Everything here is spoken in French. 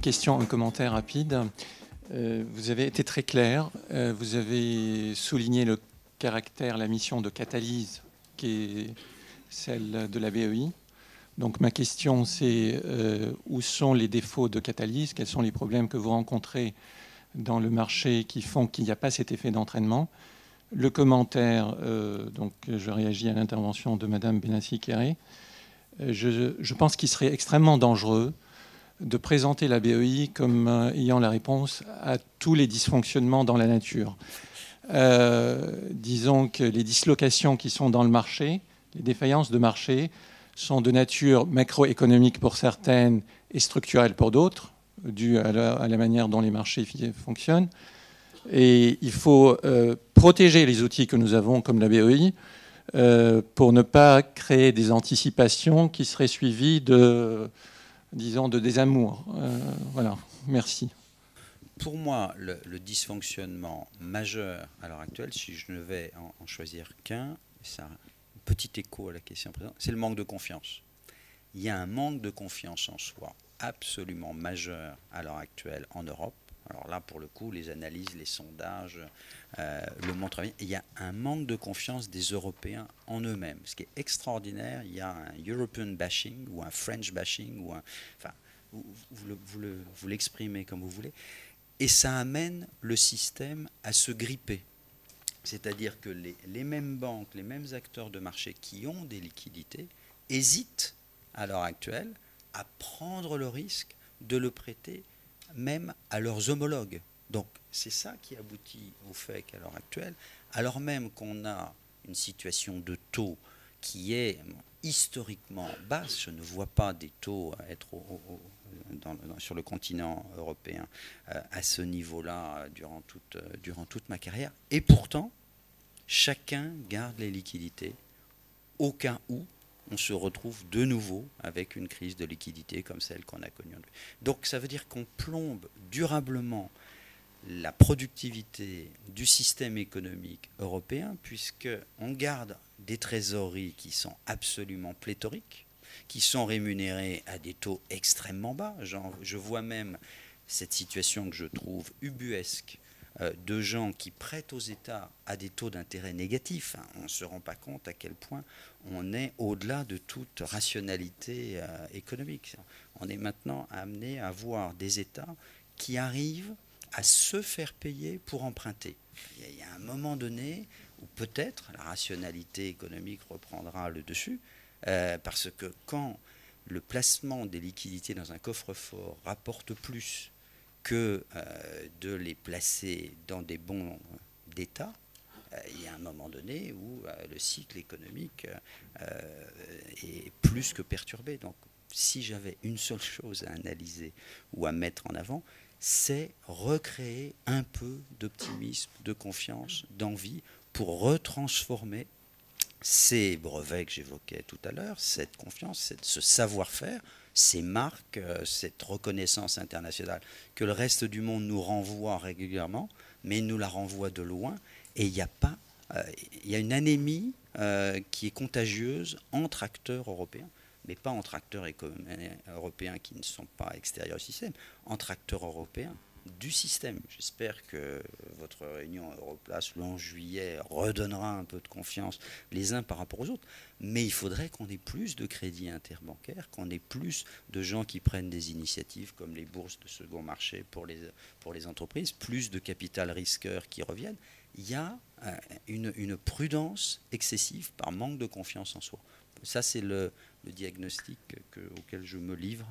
question, un commentaire rapide. Vous avez été très clair. Vous avez souligné le caractère, la mission de catalyse qui est celle de la BEI. Donc ma question, c'est où sont les défauts de catalyse? Quels sont les problèmes que vous rencontrez dans le marché qui font qu'il n'y a pas cet effet d'entraînement? Le commentaire, donc je réagis à l'intervention de Madame Benassi-Kéré. Je pense qu'il serait extrêmement dangereux de présenter la BEI comme ayant la réponse à tous les dysfonctionnements dans la nature. Disons que les dislocations qui sont dans le marché, les défaillances de marché, sont de nature macroéconomique pour certaines et structurelle pour d'autres, dues à la manière dont les marchés fonctionnent. Et il faut protéger les outils que nous avons, comme la BEI, pour ne pas créer des anticipations qui seraient suivies de, disons, de désamour. Voilà, merci. Pour moi, le dysfonctionnement majeur à l'heure actuelle, si je ne vais en choisir qu'un, c'est un petit écho à la question précédente, c'est le manque de confiance. Il y a un manque de confiance en soi absolument majeur à l'heure actuelle en Europe. Alors là, pour le coup, les analyses, les sondages le montrent bien. Il y a un manque de confiance des Européens en eux-mêmes. Ce qui est extraordinaire, il y a un European bashing ou un French bashing, ou enfin, vous l'exprimez comme vous voulez. Et ça amène le système à se gripper. C'est-à-dire que les mêmes banques, les mêmes acteurs de marché qui ont des liquidités hésitent à l'heure actuelle à prendre le risque de le prêter même à leurs homologues. Donc c'est ça qui aboutit au fait qu'à l'heure actuelle, alors même qu'on a une situation de taux qui est historiquement basse, je ne vois pas des taux être sur le continent européen à ce niveau-là durant toute ma carrière. Et pourtant, chacun garde les liquidités au cas où on se retrouve de nouveau avec une crise de liquidité comme celle qu'on a connue. Donc ça veut dire qu'on plombe durablement la productivité du système économique européen, puisqu'on garde des trésoreries qui sont absolument pléthoriques, qui sont rémunérées à des taux extrêmement bas. Je vois même cette situation que je trouve ubuesque de gens qui prêtent aux États à des taux d'intérêt négatifs. On ne se rend pas compte à quel point on est au-delà de toute rationalité économique. On est maintenant amené à voir des États qui arrivent à se faire payer pour emprunter. Il y a un moment donné où peut-être la rationalité économique reprendra le dessus, parce que quand le placement des liquidités dans un coffre-fort rapporte plus que de les placer dans des bons d'État, il y a un moment donné où le cycle économique est plus que perturbé. Donc si j'avais une seule chose à analyser ou à mettre en avant, c'est recréer un peu d'optimisme, de confiance, d'envie pour retransformer ces brevets que j'évoquais tout à l'heure, cette confiance, ce savoir-faire, ces marques, cette reconnaissance internationale que le reste du monde nous renvoie régulièrement, mais nous la renvoie de loin. Et il y a une anémie qui est contagieuse entre acteurs européens, mais pas entre acteurs européens qui ne sont pas extérieurs au système, entre acteurs européens du système. J'espère que votre réunion Europlace le 11 juillet redonnera un peu de confiance les uns par rapport aux autres. Mais il faudrait qu'on ait plus de crédits interbancaires, qu'on ait plus de gens qui prennent des initiatives comme les bourses de second marché pour les entreprises, plus de capital risqueur qui reviennent. Il y a une prudence excessive par manque de confiance en soi. Ça, c'est le diagnostic auquel je me livre.